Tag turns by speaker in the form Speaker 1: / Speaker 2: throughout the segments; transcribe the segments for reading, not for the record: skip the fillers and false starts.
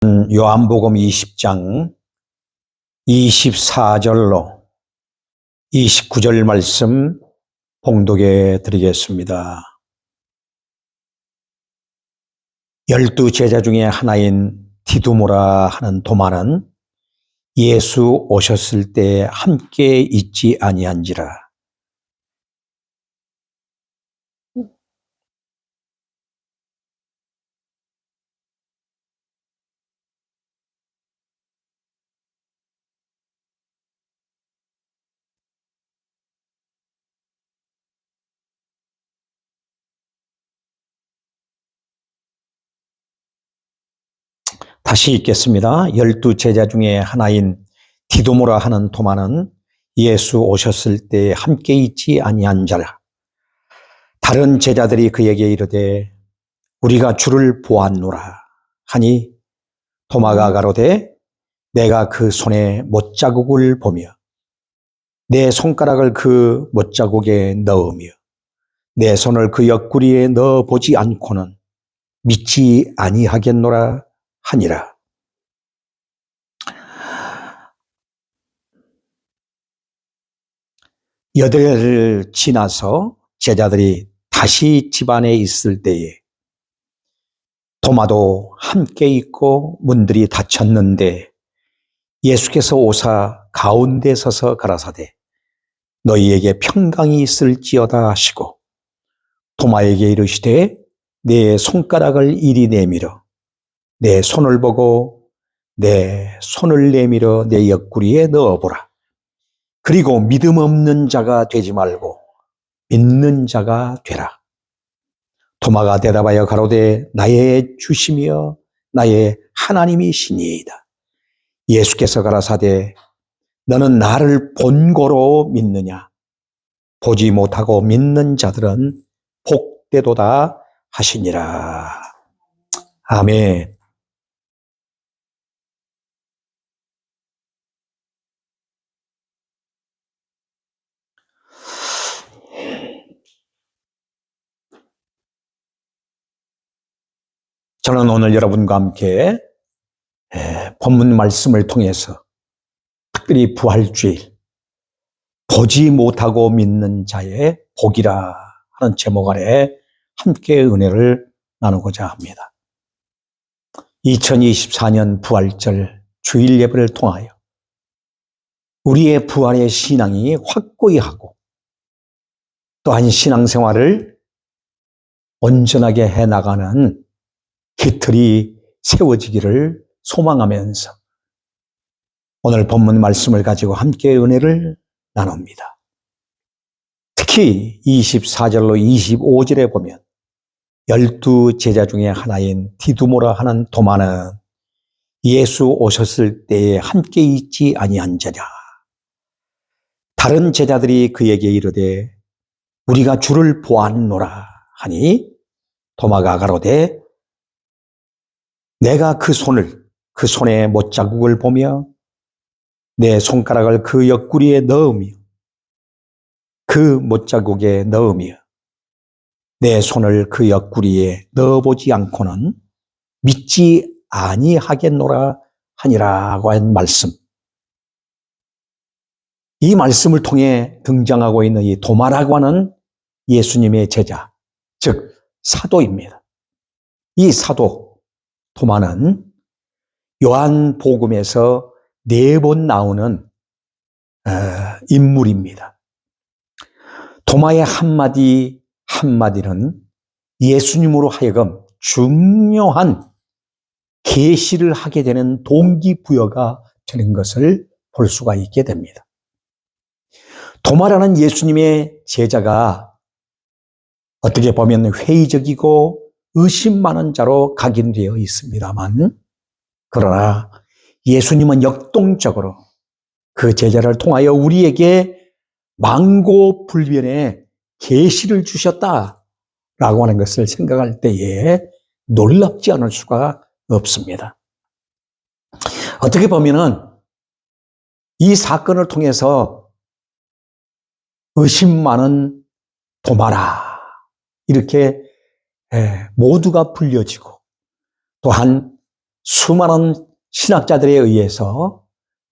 Speaker 1: 요한복음 20장 24절로 29절 말씀 봉독해 드리겠습니다. 12 제자 중에 하나인 디두모라 하는 도마는 예수 오셨을 때 함께 있지 아니한지라. 다시 읽겠습니다. 12 제자 중에 하나인 디두모라 하는 도마는 예수 오셨을 때 함께 있지 아니한 자라. 다른 제자들이 그에게 이르되 우리가 주를 보았노라 하니 도마가 가로되 내가 그 손에 못자국을 보며 내 손가락을 그 못자국에 넣으며 내 손을 그 옆구리에 넣어 보지 않고는 믿지 아니하겠노라 하니라. 여덟을 지나서 제자들이 다시 집안에 있을 때에 도마도 함께 있고 문들이 닫혔는데 예수께서 오사 가운데 서서 가라사대 너희에게 평강이 있을지어다 하시고 도마에게 이르시되 내 손가락을 이리 내밀어 내 손을 보고 내 손을 내밀어 내 옆구리에 넣어보라. 그리고 믿음 없는 자가 되지 말고 믿는 자가 되라. 도마가 대답하여 가로되 나의 주시며 나의 하나님이시니이다. 예수께서 가라사대 너는 나를 본고로 믿느냐? 보지 못하고 믿는 자들은 복되도다 하시니라. 아멘. 저는 오늘 여러분과 함께 본문 말씀을 통해서 특별히 부활주일 보지 못하고 믿는 자의 복이라 하는 제목 아래 함께 은혜를 나누고자 합니다. 2024년 부활절 주일 예배를 통하여 우리의 부활의 신앙이 확고히 하고 또한 신앙생활을 온전하게 해나가는 기틀이 세워지기를 소망하면서 오늘 본문 말씀을 가지고 함께 은혜를 나눕니다. 특히 24절로 25절에 보면 12 제자 중에 하나인 디두모라 하는 도마는 예수 오셨을 때에 함께 있지 아니한 자냐. 다른 제자들이 그에게 이르되 우리가 주를 보았노라 하니 도마가 가로되 내가 그 손에 못자국을 보며 내 손가락을 그 옆구리에 넣으며 그 못자국에 넣으며 내 손을 그 옆구리에 넣어보지 않고는 믿지 아니하겠노라 하니라고 한 말씀. 이 말씀을 통해 등장하고 있는 이 도마라고 하는 예수님의 제자, 즉 사도입니다. 이 사도 도마는 요한복음에서 4번 나오는 인물입니다. 도마의 한마디 한마디는 예수님으로 하여금 중요한 계시를 하게 되는 동기부여가 되는 것을 볼 수가 있게 됩니다. 도마라는 예수님의 제자가 어떻게 보면 회의적이고 의심 많은 자로 각인되어 있습니다만 그러나 예수님은 역동적으로 그 제자를 통하여 우리에게 만고불변의 계시를 주셨다라고 하는 것을 생각할 때에 놀랍지 않을 수가 없습니다. 어떻게 보면은 이 사건을 통해서 의심 많은 도마라 이렇게 모두가 불려지고 또한 수많은 신학자들에 의해서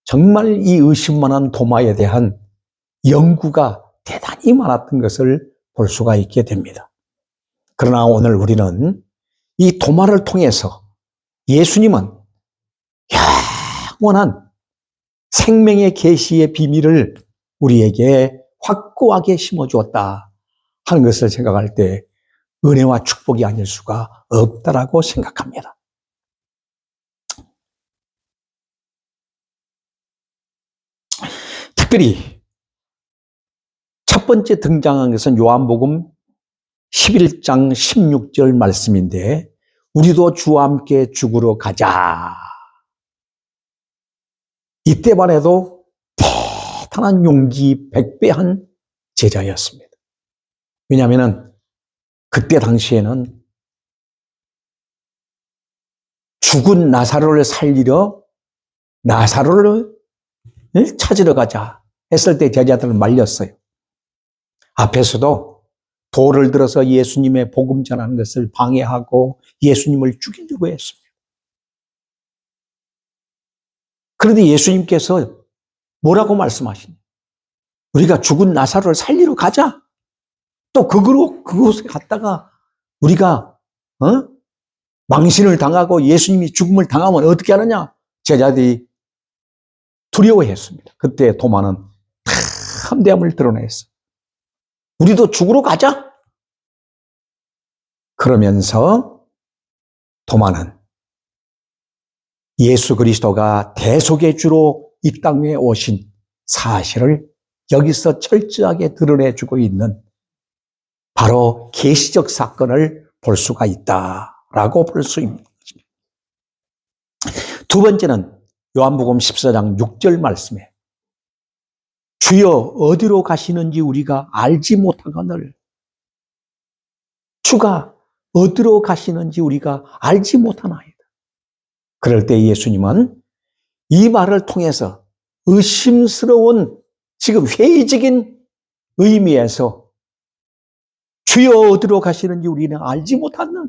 Speaker 1: 정말 이 의심만한 도마에 대한 연구가 대단히 많았던 것을 볼 수가 있게 됩니다. 그러나 오늘 우리는 이 도마를 통해서 예수님은 영원한 생명의 계시의 비밀을 우리에게 확고하게 심어주었다 하는 것을 생각할 때 은혜와 축복이 아닐 수가 없다라고 생각합니다. 특별히 첫 번째 등장한 것은 요한복음 11장 16절 말씀인데 우리도 주와 함께 죽으러 가자. 이때만 해도 대단한 용기 백배한 제자였습니다. 왜냐하면 그때 당시에는 죽은 나사로를 살리러 나사로를 찾으러 가자 했을 때 제자들은 말렸어요. 앞에서도 돌을 들어서 예수님의 복음 전하는 것을 방해하고 예수님을 죽이려고 했습니다. 그런데 예수님께서 뭐라고 말씀하시냐? 우리가 죽은 나사로를 살리러 가자. 또 그곳에 갔다가 우리가 망신을 당하고 예수님이 죽음을 당하면 어떻게 하느냐? 제자들이 두려워했습니다. 그때 도마는 담대함을 드러냈어요. 우리도 죽으러 가자. 그러면서 도마는 예수 그리스도가 대속의 주로 이 땅에 오신 사실을 여기서 철저하게 드러내주고 있는 바로 계시적 사건을 볼 수가 있다라고 볼 수 있는 것입니다. 두 번째는 요한복음 14장 6절 말씀에 주여 어디로 가시는지 우리가 알지 못하거늘 주가 어디로 가시는지 우리가 알지 못하나이다. 그럴 때 예수님은 이 말을 통해서 의심스러운 지금 회의적인 의미에서 주여 어디로 가시는지 우리는 알지 못하는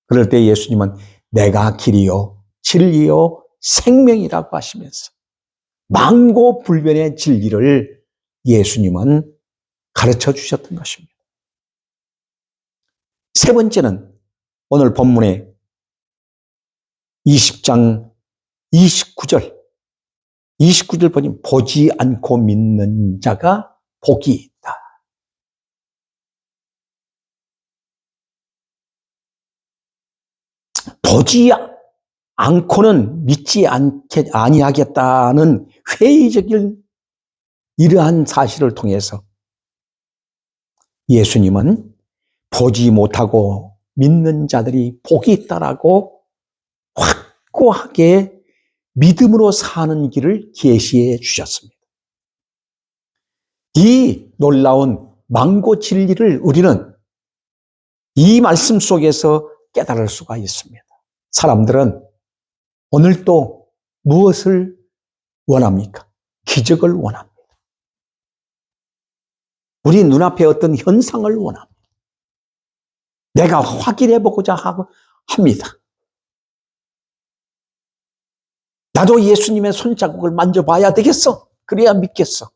Speaker 1: 그럴 때 예수님은 내가 길이요 진리요 생명이라고 하시면서 만고불변의 진리를 예수님은 가르쳐 주셨던 것입니다. 세 번째는 오늘 본문의 20장 29절 보니 보지 않고 믿는 자가 복이 있다. 보지 않고는 믿지 아니하겠다는 회의적인 이러한 사실을 통해서 예수님은 보지 못하고 믿는 자들이 복이 있다라고 확고하게 믿음으로 사는 길을 계시해 주셨습니다. 이 놀라운 만고 진리를 우리는 이 말씀 속에서 깨달을 수가 있습니다. 사람들은 오늘도 무엇을 원합니까? 기적을 원합니다. 우리 눈앞에 어떤 현상을 원합니다. 내가 확인해보고자 합니다. 나도 예수님의 손자국을 만져봐야 되겠어. 그래야 믿겠어.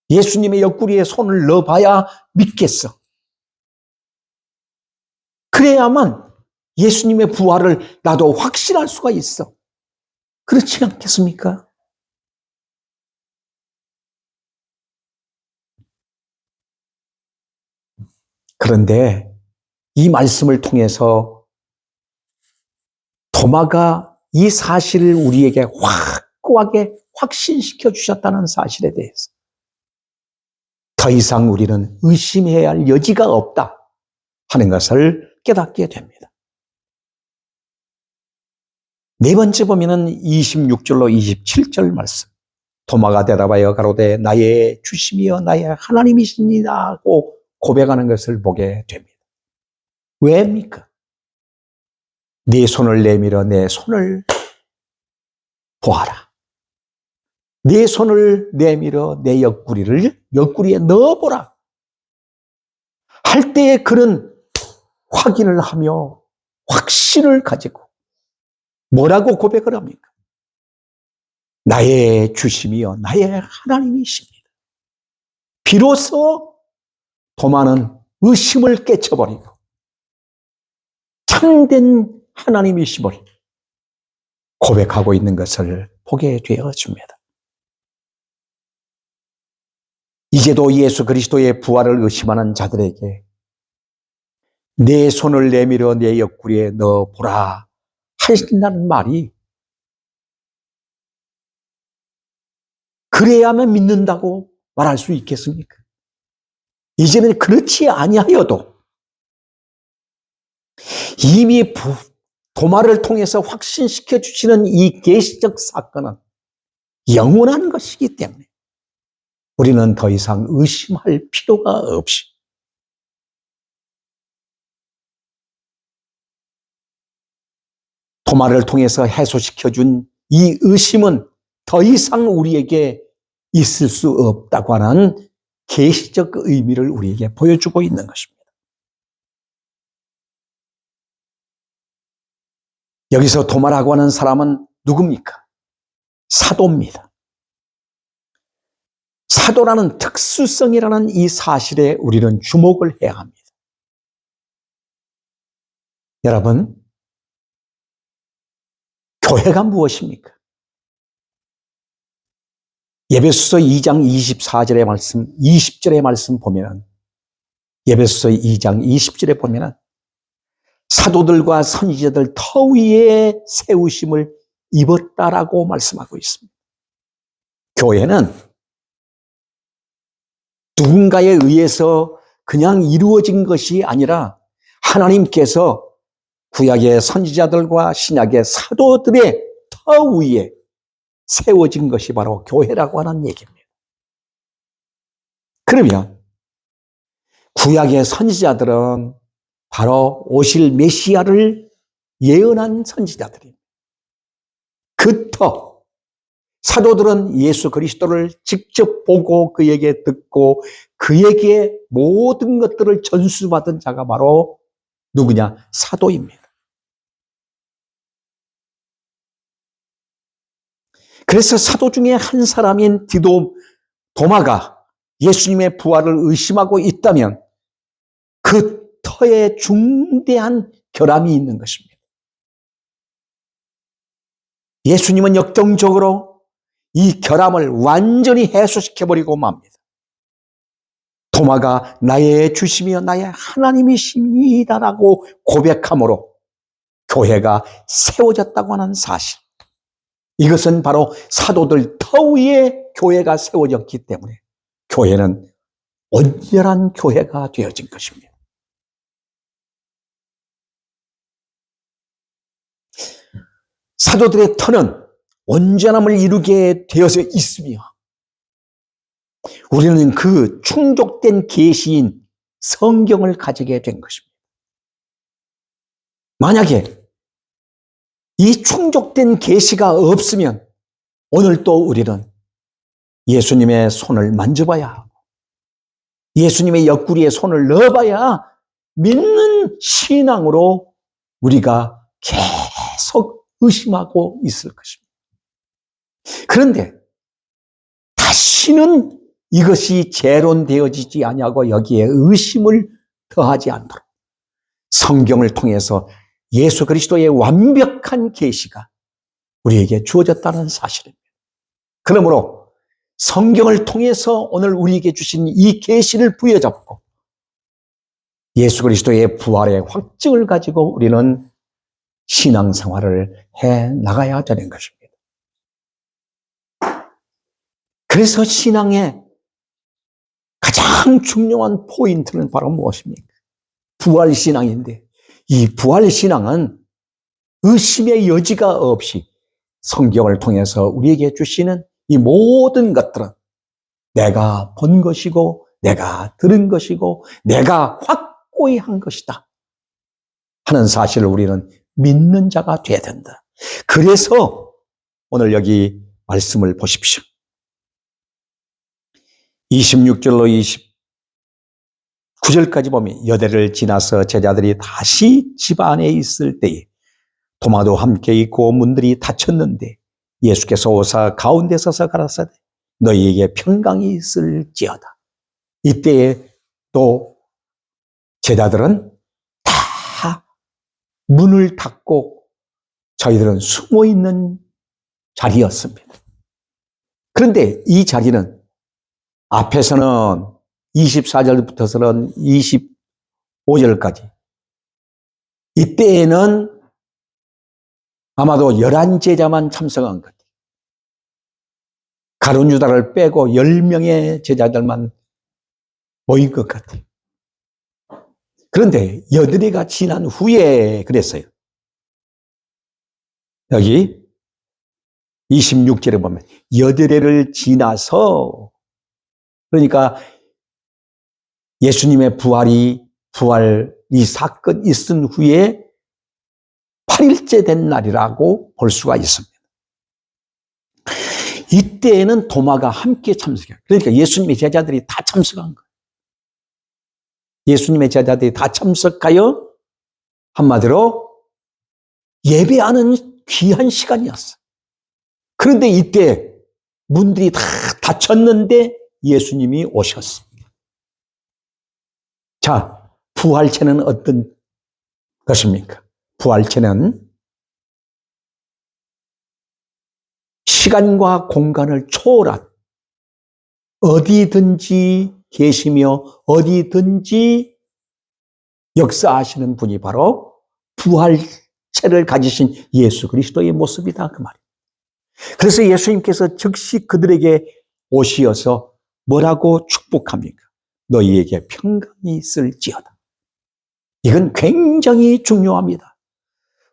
Speaker 1: 예수님의 옆구리에 손을 넣어봐야 믿겠어. 그래야만 예수님의 부활을 나도 확신할 수가 있어. 그렇지 않겠습니까? 그런데 이 말씀을 통해서 도마가 이 사실을 우리에게 확고하게 확신시켜 주셨다는 사실에 대해서 더 이상 우리는 의심해야 할 여지가 없다 하는 것을 깨닫게 됩니다. 네 번째 보면은 26절로 27절 말씀. 도마가 대답하여 가로되 나의 주심이여 나의 하나님이십니다고 고백하는 것을 보게 됩니다. 왜입니까? 네 손을 내밀어 내 손을 보아라. 네 손을 내밀어 내 옆구리에 넣어보라. 할 때에 그는 확인을 하며 확신을 가지고 뭐라고 고백을 합니까? 나의 주심이여 나의 하나님이십니다. 비로소 도마는 의심을 깨쳐버리고 참된 하나님이심을 고백하고 있는 것을 보게 되어집니다. 이제도 예수 그리스도의 부활을 의심하는 자들에게 내 손을 내밀어 내 옆구리에 넣어보라 하신다는 말이 그래야만 믿는다고 말할 수 있겠습니까? 이제는 그렇지 아니하여도 이미 도마를 통해서 확신시켜 주시는 이 계시적 사건은 영원한 것이기 때문에 우리는 더 이상 의심할 필요가 없이 도마를 통해서 해소시켜준 이 의심은 더 이상 우리에게 있을 수 없다고 하는 계시적 의미를 우리에게 보여주고 있는 것입니다. 여기서 도마라고 하는 사람은 누굽니까? 사도입니다. 사도라는 특수성이라는 이 사실에 우리는 주목을 해야 합니다. 여러분, 교회가 무엇입니까? 에베소서 2장 24절의 말씀, 20절의 말씀 보면은 에베소서 2장 20절에 보면은 사도들과 선지자들 터 위에 세우심을 입었다라고 말씀하고 있습니다. 교회는 누군가에 의해서 그냥 이루어진 것이 아니라 하나님께서 구약의 선지자들과 신약의 사도들의 터 위에 세워진 것이 바로 교회라고 하는 얘기입니다. 그러면 구약의 선지자들은 바로 오실 메시아를 예언한 선지자들입니다. 그 터, 사도들은 예수 그리스도를 직접 보고 그에게 듣고 그에게 모든 것들을 전수받은 자가 바로 누구냐? 사도입니다. 그래서 사도 중에 한 사람인 도마가 예수님의 부활을 의심하고 있다면 그 터에 중대한 결함이 있는 것입니다. 예수님은 역동적으로 이 결함을 완전히 해소시켜버리고 맙니다. 도마가 나의 주심이여 나의 하나님이십니다라고 고백함으로 교회가 세워졌다고 하는 사실. 이것은 바로 사도들 터 위에 교회가 세워졌기 때문에 교회는 온전한 교회가 되어진 것입니다. 사도들의 터는 온전함을 이루게 되어서 있으며 우리는 그 충족된 계시인 성경을 가지게 된 것입니다. 만약에 이 충족된 계시가 없으면 오늘 또 우리는 예수님의 손을 만져봐야 하고 예수님의 옆구리에 손을 넣어봐야 믿는 신앙으로 우리가 계속 의심하고 있을 것입니다. 그런데 다시는 이것이 재론되어지지 아니하고 여기에 의심을 더하지 않도록 성경을 통해서 예수 그리스도의 완벽한 계시가 우리에게 주어졌다는 사실입니다. 그러므로 성경을 통해서 오늘 우리에게 주신 이 계시를 부여잡고 예수 그리스도의 부활의 확증을 가지고 우리는 신앙생활을 해 나가야 되는 것입니다. 그래서 신앙의 가장 중요한 포인트는 바로 무엇입니까? 부활신앙인데 이 부활신앙은 의심의 여지가 없이 성경을 통해서 우리에게 주시는 이 모든 것들은 내가 본 것이고 내가 들은 것이고 내가 확고히 한 것이다 하는 사실을 우리는 믿는 자가 돼야 된다. 그래서 오늘 여기 말씀을 보십시오. 26절로 9절까지 보면 여대를 지나서 제자들이 다시 집 안에 있을 때에 도마도 함께 있고 문들이 닫혔는데 예수께서 오사 가운데 서서 가라사대 너희에게 평강이 있을지어다. 이때에 또 제자들은 다 문을 닫고 저희들은 숨어 있는 자리였습니다. 그런데 이 자리는 앞에서는 24절부터서는 25절까지 이때에는 아마도 11제자만 참석한 것. 가룟 유다를 빼고 10명의 제자들만 모인 것 같아요. 그런데 여드레가 지난 후에 그랬어요. 여기 26절에 보면 여드레를 지나서 그러니까 예수님의 부활 이 사건 있은 후에 8일째 된 날이라고 볼 수가 있습니다. 이때에는 도마가 함께 참석해요. 그러니까 예수님의 제자들이 다 참석한 거예요. 예수님의 제자들이 다 참석하여 한마디로 예배하는 귀한 시간이었어요. 그런데 이때 문들이 다 닫혔는데 예수님이 오셨습니다. 자, 부활체는 어떤 것입니까? 부활체는 시간과 공간을 초월한 어디든지 계시며 어디든지 역사하시는 분이 바로 부활체를 가지신 예수 그리스도의 모습이다 그 말이에요. 그래서 예수님께서 즉시 그들에게 오시어서 뭐라고 축복합니까? 너희에게 평강이 있을지어다. 이건 굉장히 중요합니다.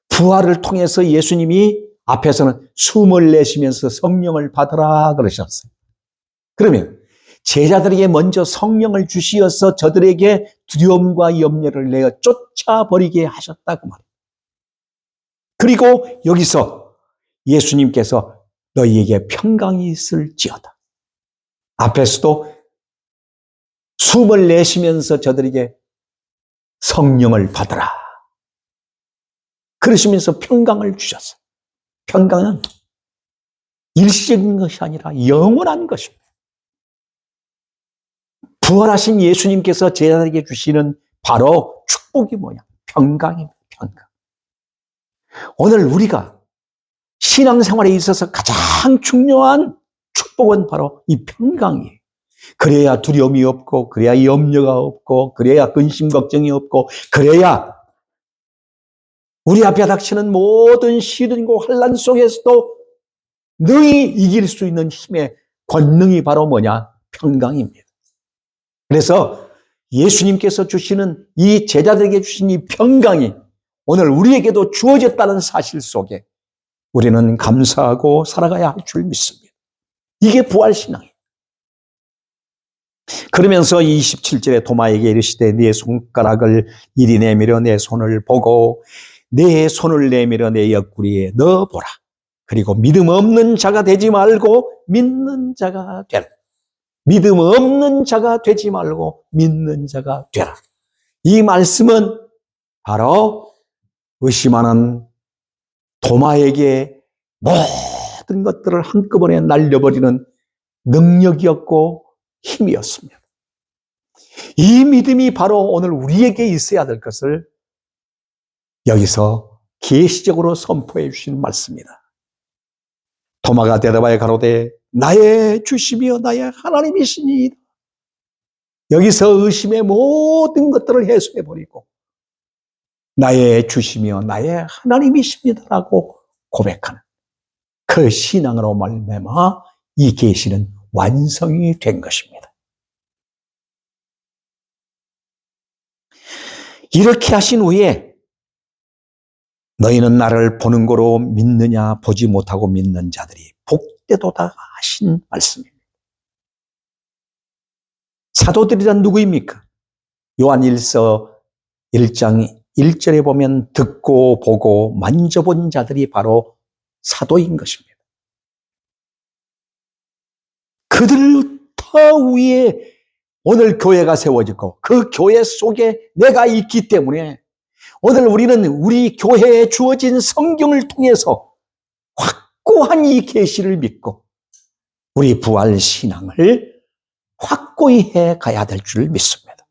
Speaker 1: 부활을 통해서 예수님이 앞에서는 숨을 내쉬면서 성령을 받으라 그러셨어요. 그러면 제자들에게 먼저 성령을 주시어서 저들에게 두려움과 염려를 내어 쫓아버리게 하셨다고 말해요. 그리고 여기서 예수님께서 너희에게 평강이 있을지어다. 앞에서도 숨을 내쉬면서 저들에게 성령을 받으라. 그러시면서 평강을 주셨어요. 평강은 일시적인 것이 아니라 영원한 것입니다. 부활하신 예수님께서 제자들에게 주시는 바로 축복이 뭐냐? 평강입니다. 평강. 오늘 우리가 신앙생활에 있어서 가장 중요한 축복은 바로 이 평강이에요. 그래야 두려움이 없고, 그래야 염려가 없고, 그래야 근심 걱정이 없고, 그래야 우리 앞에 닥치는 모든 시련과 환난 속에서도 능히 이길 수 있는 힘의 권능이 바로 뭐냐? 평강입니다. 그래서 예수님께서 주시는 이 제자들에게 주신 이 평강이 오늘 우리에게도 주어졌다는 사실 속에 우리는 감사하고 살아가야 할 줄 믿습니다. 이게 부활신앙이에요. 그러면서 27절에 도마에게 이르시되 네 손가락을 이리 내밀어 내 손을 보고 내 손을 내밀어 내 옆구리에 넣어보라. 그리고 믿음 없는 자가 되지 말고 믿는 자가 되라. 믿음 없는 자가 되지 말고 믿는 자가 되라. 이 말씀은 바로 의심하는 도마에게 모든 것들을 한꺼번에 날려버리는 능력이었고 힘이었습니다. 이 믿음이 바로 오늘 우리에게 있어야 될 것을 여기서 계시적으로 선포해 주시는 말씀입니다. 도마가 대답하여 가로되 나의 주시며 나의 하나님이시니. 여기서 의심의 모든 것들을 해소해 버리고 나의 주시며 나의 하나님이십니다라고 고백하는 그 신앙으로 말미암아 이 계시는 완성이 된 것입니다. 이렇게 하신 후에 너희는 나를 보는 거로 믿느냐 보지 못하고 믿는 자들이 복되도다 하신 말씀입니다. 사도들이란 누구입니까? 요한일서 1장 1절에 보면 듣고 보고 만져본 자들이 바로 사도인 것입니다. 그들 더 위에 오늘 교회가 세워지고 그 교회 속에 내가 있기 때문에 오늘 우리는 우리 교회에 주어진 성경을 통해서 확고한 이 계시를 믿고 우리 부활 신앙을 확고히 해 가야 될 줄 믿습니다.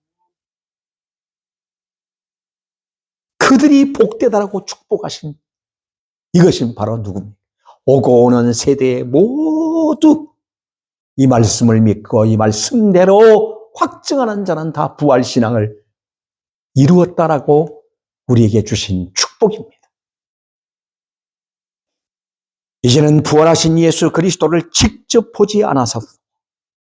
Speaker 1: 그들이 복되다라고 축복하신 이것은 바로 누굽니까? 오고 오는 세대에 모두 이 말씀을 믿고 이 말씀대로 확증하는 자는 다 부활 신앙을 이루었다라고 우리에게 주신 축복입니다. 이제는 부활하신 예수 그리스도를 직접 보지 않아서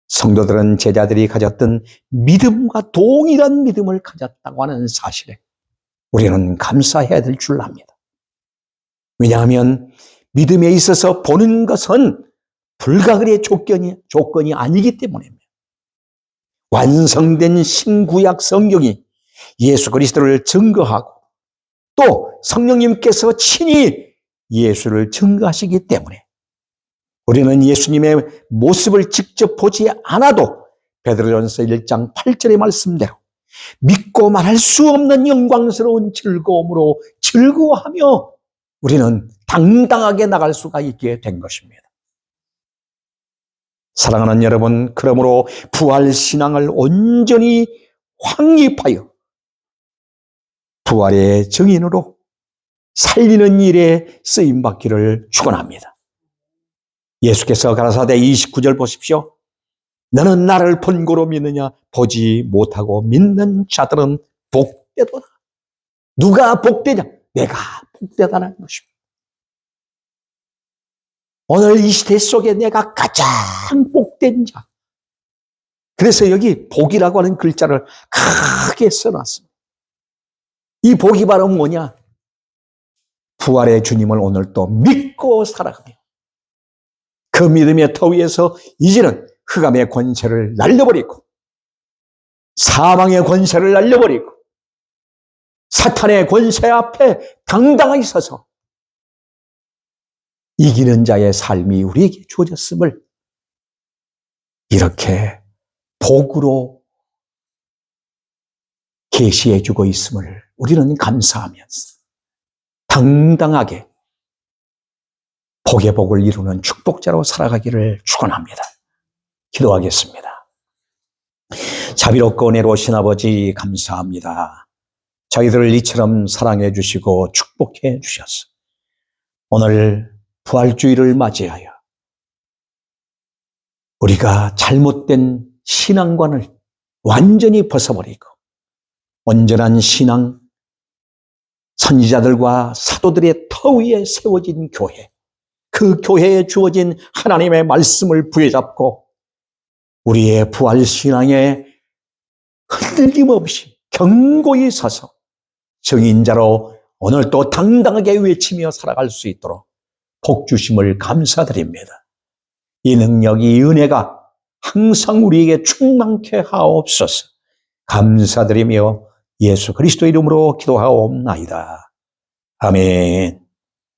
Speaker 1: 성도들은 제자들이 가졌던 믿음과 동일한 믿음을 가졌다고 하는 사실에 우리는 감사해야 될 줄 압니다. 왜냐하면 믿음에 있어서 보는 것은 불가결의 조건이 아니기 때문입니다. 완성된 신구약 성경이 예수 그리스도를 증거하고 또 성령님께서 친히 예수를 증거하시기 때문에 우리는 예수님의 모습을 직접 보지 않아도 베드로전서 1장 8절의 말씀대로 믿고 말할 수 없는 영광스러운 즐거움으로 즐거워하며 우리는 당당하게 나갈 수가 있게 된 것입니다. 사랑하는 여러분, 그러므로 부활 신앙을 온전히 확립하여 부활의 증인으로 살리는 일에 쓰임받기를 축원합니다. 예수께서 가라사대 29절 보십시오. 너는 나를 본고로 믿느냐? 보지 못하고 믿는 자들은 복되도다. 누가 복되냐? 내가 복되다는 것입니다. 오늘 이 시대 속에 내가 가장 복된 자. 그래서 여기 복이라고 하는 글자를 크게 써놨습니다. 이 복이 바로 뭐냐? 부활의 주님을 오늘 또 믿고 살아가며 그 믿음의 터 위에서 이제는 흑암의 권세를 날려버리고 사망의 권세를 날려버리고 사탄의 권세 앞에 당당하게 서서 이기는 자의 삶이 우리에게 주어졌음을 이렇게 복으로 계시해 주고 있음을 우리는 감사하면서 당당하게 복의 복을 이루는 축복자로 살아가기를 축원합니다. 기도하겠습니다. 자비롭고 은혜로우신 아버지 감사합니다. 저희들을 이처럼 사랑해 주시고 축복해 주셔서 오늘 부활주의를 맞이하여 우리가 잘못된 신앙관을 완전히 벗어버리고 온전한 신앙, 선지자들과 사도들의 터 위에 세워진 교회, 그 교회에 주어진 하나님의 말씀을 부여잡고 우리의 부활신앙에 흔들림 없이 견고히 서서 증인자로 오늘 또 당당하게 외치며 살아갈 수 있도록 복 주심을 감사드립니다. 이 능력이, 이 은혜가 항상 우리에게 충만케 하옵소서. 감사드리며 예수 그리스도 이름으로 기도하옵나이다. 아멘.